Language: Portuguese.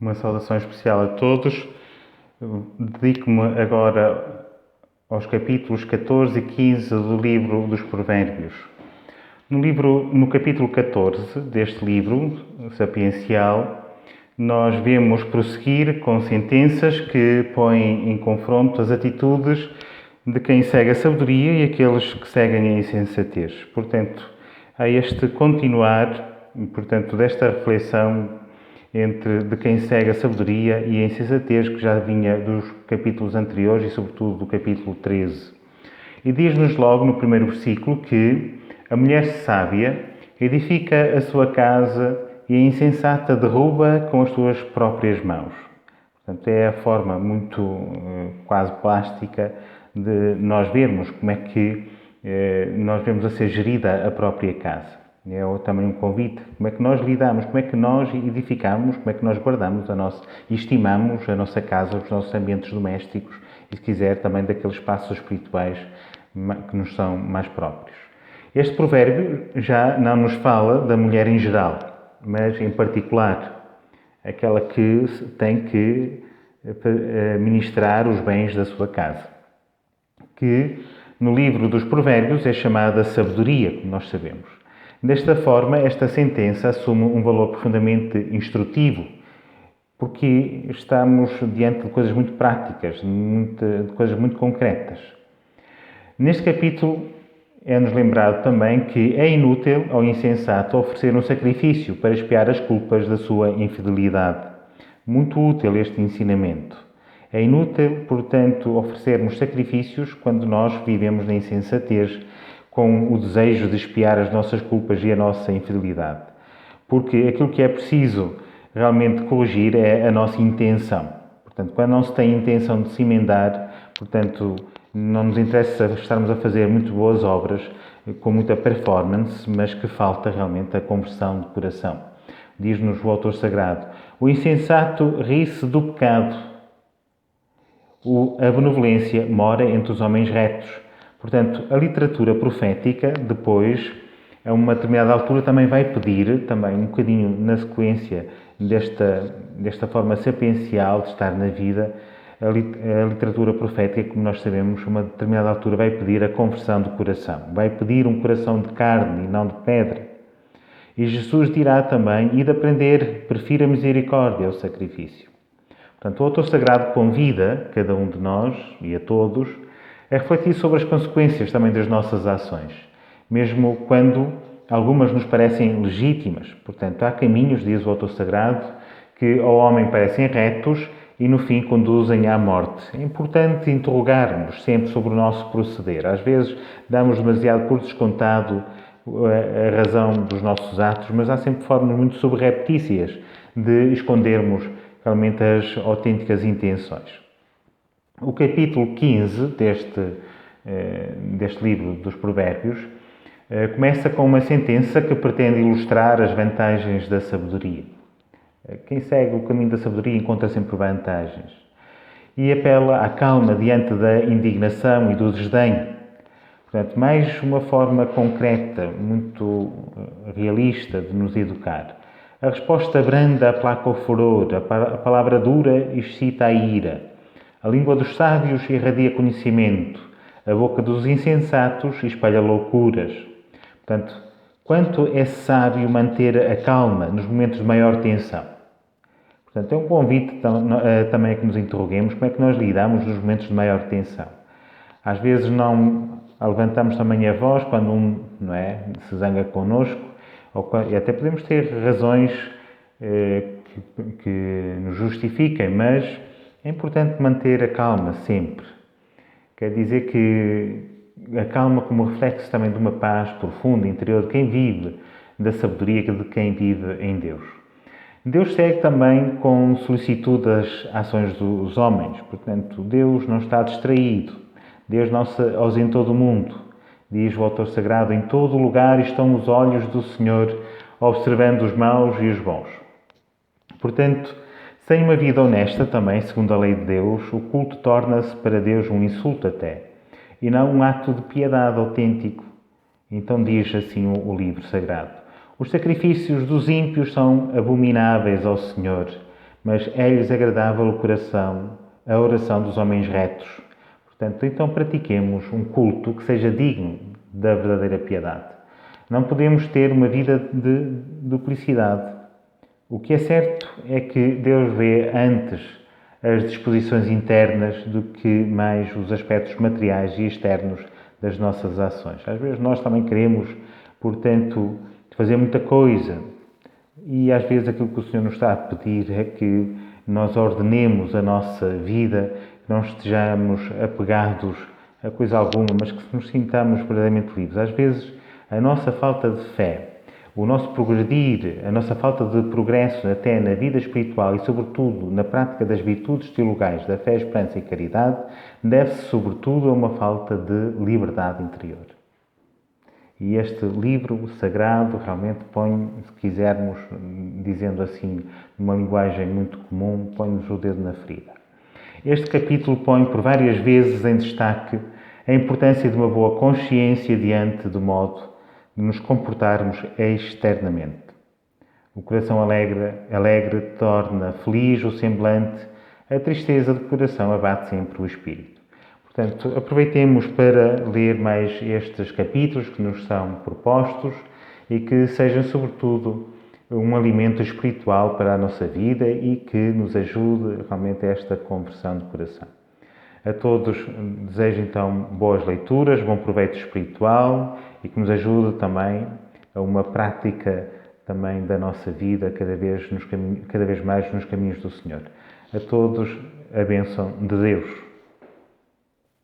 Uma saudação especial a todos. Dedico-me agora aos capítulos 14 e 15 do livro dos Provérbios. No capítulo 14 deste livro sapiencial, nós vemos prosseguir com sentenças que põem em confronto as atitudes de quem segue a sabedoria e aqueles que seguem a insensatez. Portanto, há este continuar, desta reflexão de quem segue a sabedoria e a insensatez, que já vinha dos capítulos anteriores e, sobretudo, do capítulo 13. E diz-nos logo no primeiro versículo que a mulher sábia edifica a sua casa e a insensata derruba com as suas próprias mãos. Portanto, é a forma muito quase plástica de nós vermos como é que nós vemos a ser gerida a própria casa. É também um convite. Como é que nós lidamos, como é que nós edificamos, como é que nós guardamos e estimamos a nossa casa, os nossos ambientes domésticos e, se quiser, também daqueles espaços espirituais que nos são mais próprios. Este provérbio já não nos fala da mulher em geral, mas em particular aquela que tem que administrar os bens da sua casa, que no livro dos Provérbios é chamada sabedoria, como nós sabemos. Desta forma, esta sentença assume um valor profundamente instrutivo, porque estamos diante de coisas muito práticas, de coisas muito concretas. Neste capítulo é-nos lembrado também que é inútil ao insensato oferecer um sacrifício para expiar as culpas da sua infidelidade. Muito útil este ensinamento. É inútil, portanto, oferecermos sacrifícios quando nós vivemos na insensatez, com o desejo de expiar as nossas culpas e a nossa infidelidade. Porque aquilo que é preciso realmente corrigir é a nossa intenção. Portanto, quando não se tem intenção de se emendar, portanto, não nos interessa estarmos a fazer muito boas obras, com muita performance, mas que falta realmente a conversão de coração. Diz-nos o autor sagrado: o insensato ri-se do pecado, a benevolência mora entre os homens retos. Portanto, a literatura profética, depois, a uma determinada altura, também vai pedir, também um bocadinho na sequência desta forma sapiencial de estar na vida, a literatura profética, como nós sabemos, a uma determinada altura vai pedir a conversão do coração. Vai pedir um coração de carne e não de pedra. E Jesus dirá também: e de aprender, prefiro a misericórdia ao sacrifício. Portanto, o autor sagrado convida cada um de nós e a todos a refletir sobre as consequências também das nossas ações, mesmo quando algumas nos parecem legítimas. Portanto, há caminhos, diz o autor sagrado, que ao homem parecem retos e no fim conduzem à morte. É importante interrogarmos sempre sobre o nosso proceder. Às vezes damos demasiado por descontado a razão dos nossos atos, mas há sempre formas muito subreptícias de escondermos realmente as autênticas intenções. O capítulo 15 deste livro dos Provérbios começa com uma sentença que pretende ilustrar as vantagens da sabedoria. Quem segue o caminho da sabedoria encontra sempre vantagens. E apela à calma diante da indignação e do desdém. Portanto, mais uma forma concreta, muito realista de nos educar. A resposta branda aplaca o furor, a palavra dura excita a ira. A língua dos sábios irradia conhecimento, a boca dos insensatos espalha loucuras. Portanto, quanto é sábio manter a calma nos momentos de maior tensão? Portanto, é um convite também a que nos interroguemos como é que nós lidamos nos momentos de maior tensão. Às vezes não levantamos também a voz quando se zanga connosco, e até podemos ter razões que nos justifiquem, mas é importante manter a calma sempre. Quer dizer que a calma como reflexo também de uma paz profunda, interior, de quem vive da sabedoria, de quem vive em Deus. Deus segue também com solicitude as ações dos homens. Portanto, Deus não está distraído. Deus não se ausentou do mundo. Diz o autor sagrado: em todo lugar estão os olhos do Senhor, observando os maus e os bons. Portanto, sem uma vida honesta também, segundo a lei de Deus, o culto torna-se para Deus um insulto até, e não um ato de piedade autêntico. Então diz assim o livro sagrado: os sacrifícios dos ímpios são abomináveis ao Senhor, mas é-lhes agradável o coração, a oração dos homens retos. Portanto, então pratiquemos um culto que seja digno da verdadeira piedade. Não podemos ter uma vida de duplicidade. O que é certo é que Deus vê antes as disposições internas do que mais os aspectos materiais e externos das nossas ações. Às vezes nós também queremos, portanto, fazer muita coisa e às vezes aquilo que o Senhor nos está a pedir é que nós ordenemos a nossa vida, que não estejamos apegados a coisa alguma, mas que nos sintamos verdadeiramente livres. Às vezes a nossa falta de fé, o nosso progredir, a nossa falta de progresso até na vida espiritual e, sobretudo, na prática das virtudes teologais da fé, esperança e caridade, deve-se, sobretudo, a uma falta de liberdade interior. E este livro sagrado realmente põe, se quisermos, dizendo assim, numa linguagem muito comum, põe-nos o dedo na ferida. Este capítulo põe por várias vezes em destaque a importância de uma boa consciência diante do modo de nos comportarmos externamente. O coração alegre torna feliz o semblante, a tristeza do coração abate sempre o espírito. Portanto, aproveitemos para ler mais estes capítulos que nos são propostos e que sejam, sobretudo, um alimento espiritual para a nossa vida e que nos ajude realmente a esta conversão de coração. A todos desejo então boas leituras, bom proveito espiritual e que nos ajude também a uma prática também da nossa vida cada vez mais nos caminhos do Senhor. A todos a bênção de Deus.